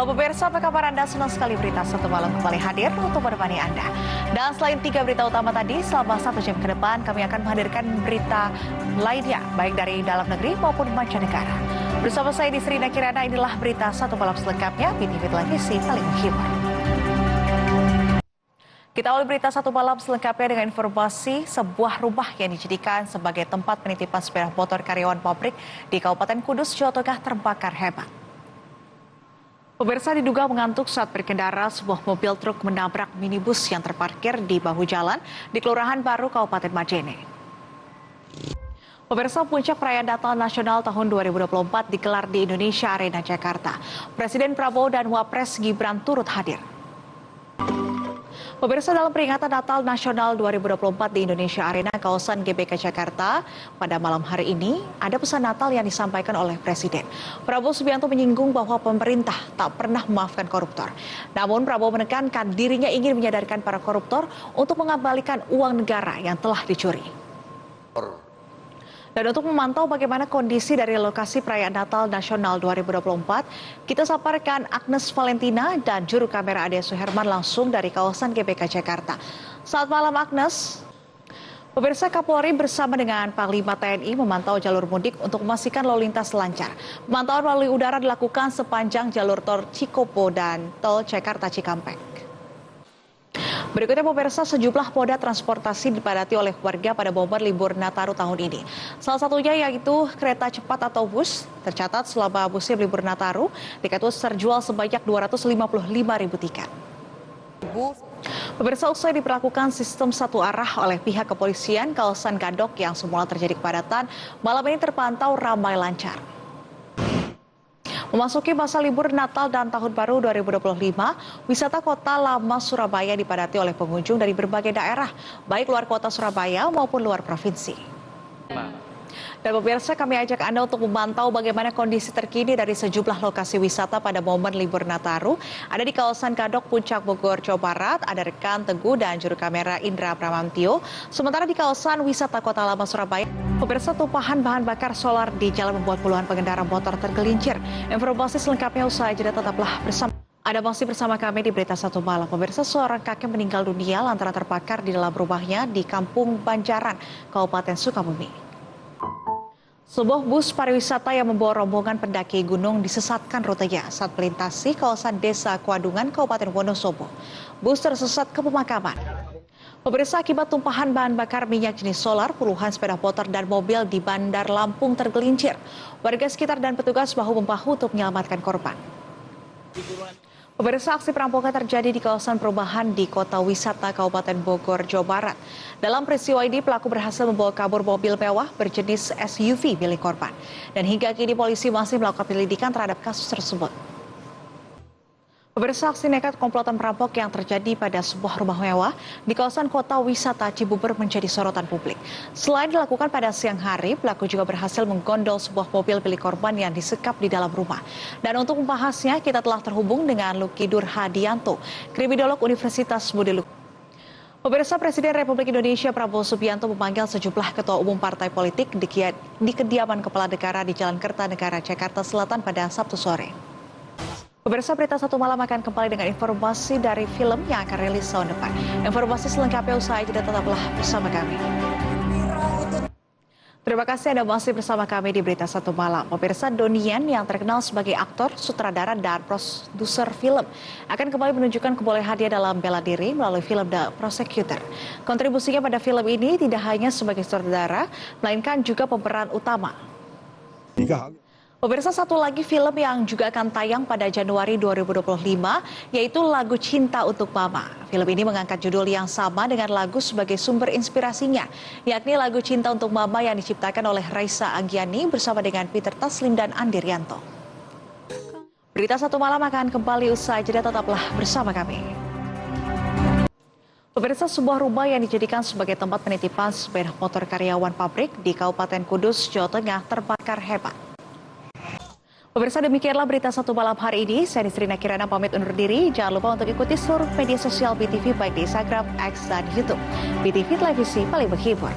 Halo pemirsa, apa kabar Anda? Senang sekali berita satu malam kembali hadir untuk menemani Anda. Dan selain 3 berita utama tadi, selama 1 jam ke depan kami akan menghadirkan berita lainnya, baik dari dalam negeri maupun mancanegara. Bersama saya Srina Kirana, inilah berita satu malam selengkapnya, BTV Televisi paling menghibur. Kita awali berita satu malam selengkapnya dengan informasi sebuah rumah yang dijadikan sebagai tempat penitipan sepeda motor karyawan pabrik di Kabupaten Kudus, Jawa Tengah terbakar hebat. Pemirsa diduga mengantuk saat berkendara, sebuah mobil truk menabrak minibus yang terparkir di bahu jalan di Kelurahan Baru, Kabupaten Majene. Pemirsa, puncak perayaan Natal Nasional tahun 2024 digelar di Indonesia Arena, Jakarta. Presiden Prabowo dan Wapres Gibran turut hadir. Pemirsa, dalam peringatan Natal Nasional 2024 di Indonesia Arena, kawasan GBK Jakarta, pada malam hari ini ada pesan Natal yang disampaikan oleh Presiden. Prabowo Subianto menyinggung bahwa pemerintah tak pernah memaafkan koruptor. Namun Prabowo menekankan dirinya ingin menyadarkan para koruptor untuk mengembalikan uang negara yang telah dicuri. Dan untuk memantau bagaimana kondisi dari lokasi perayaan Natal Nasional 2024, kita saparkan Agnes Valentina dan juru kamera Ade Suherman langsung dari kawasan GBK Jakarta. Selamat malam Agnes. Pemirsa, Kapolri bersama dengan Panglima TNI memantau jalur mudik untuk memastikan lalu lintas lancar. Pemantauan melalui udara dilakukan sepanjang jalur tol Cikopo dan tol Jakarta Cikampek. Berikutnya pemirsa, sejumlah moda transportasi dipadati oleh warga pada momen libur Nataru tahun ini. Salah satunya yaitu kereta cepat atau bus. Tercatat selama musim libur Nataru, tiket bus terjual sebanyak 255.000 tiket. Pemirsa, usai diberlakukan sistem satu arah oleh pihak kepolisian, kawasan Gadok yang semula terjadi kepadatan, malam ini terpantau ramai lancar. Memasuki masa libur Natal dan Tahun Baru 2025, wisata Kota Lama Surabaya dipadati oleh pengunjung dari berbagai daerah, baik luar kota Surabaya maupun luar provinsi. Dan pemirsa, kami ajak Anda untuk memantau bagaimana kondisi terkini dari sejumlah lokasi wisata pada momen libur Nataru. Ada di kawasan Gadok, Puncak Bogor, Jawa Barat, ada rekan Teguh dan juru kamera Indra Pramantio. Sementara di kawasan wisata Kota Lama Surabaya, pemirsa, tumpahan bahan bakar solar di jalan membuat puluhan pengendara motor tergelincir. Informasi selengkapnya usai jeda, tetaplah bersama. Ada masih bersama kami di Berita Satu Malam. Pemirsa, seorang kakek meninggal dunia lantaran terbakar di dalam rumahnya di Kampung Banjaran, Kabupaten Sukabumi. Sebuah bus pariwisata yang membawa rombongan pendaki gunung disesatkan rutenya saat melintasi kawasan Desa Kuadungan, Kabupaten Wonosobo. Bus tersesat ke pemakaman. Pemirsa, akibat tumpahan bahan bakar minyak jenis solar, puluhan sepeda motor dan mobil di Bandar Lampung tergelincir. Warga sekitar dan petugas bahu-membahu untuk menyelamatkan korban. Pemirsa, aksi perampokan terjadi di kawasan perumahan di Kota Wisata Kabupaten Bogor, Jawa Barat. Dalam peristiwa ini, pelaku berhasil membawa kabur mobil mewah berjenis SUV milik korban. Dan hingga kini polisi masih melakukan penyelidikan terhadap kasus tersebut. Pemirsa, aksi nekat komplotan perampok yang terjadi pada sebuah rumah mewah di kawasan Kota Wisata Cibubur menjadi sorotan publik. Selain dilakukan pada siang hari, pelaku juga berhasil menggondol sebuah mobil milik korban yang disekap di dalam rumah. Dan untuk membahasnya, kita telah terhubung dengan Lucky Durhadianto, kriminolog Universitas Budi Luhur. Pemirsa, Presiden Republik Indonesia Prabowo Subianto memanggil sejumlah ketua umum partai politik di kediaman Kepala Negara di Jalan Kertanegara, Jakarta Selatan pada Sabtu sore. Pemirsa, Berita Satu Malam akan kembali dengan informasi dari film yang akan rilis tahun depan. Informasi selengkapnya usai jeda, tetaplah bersama kami. Terima kasih Anda masih bersama kami di Berita Satu Malam. Pemirsa, Donian yang terkenal sebagai aktor, sutradara, dan produser film akan kembali menunjukkan kebolehannya dalam bela diri melalui film The Prosecutor. Kontribusinya pada film ini tidak hanya sebagai sutradara, melainkan juga pemeran utama. Pemirsa, satu lagi film yang juga akan tayang pada Januari 2025, yaitu Lagu Cinta Untuk Mama. Film ini mengangkat judul yang sama dengan lagu sebagai sumber inspirasinya, yakni Lagu Cinta Untuk Mama yang diciptakan oleh Raisa Anggiani bersama dengan Peter Taslim dan Andi Rianto. Berita Satu Malam akan kembali usai jeda, tetaplah bersama kami. Pemirsa, sebuah rumah yang dijadikan sebagai tempat penitipan sepeda motor karyawan pabrik di Kabupaten Kudus, Jawa Tengah terbakar hebat. Pemirsa, demikianlah Berita Satu Malam hari ini. Saya Srina Kirana pamit undur diri. Jangan lupa untuk ikuti seluruh media sosial BTV baik di Instagram, X, dan YouTube. BTV Televisi paling menghibur.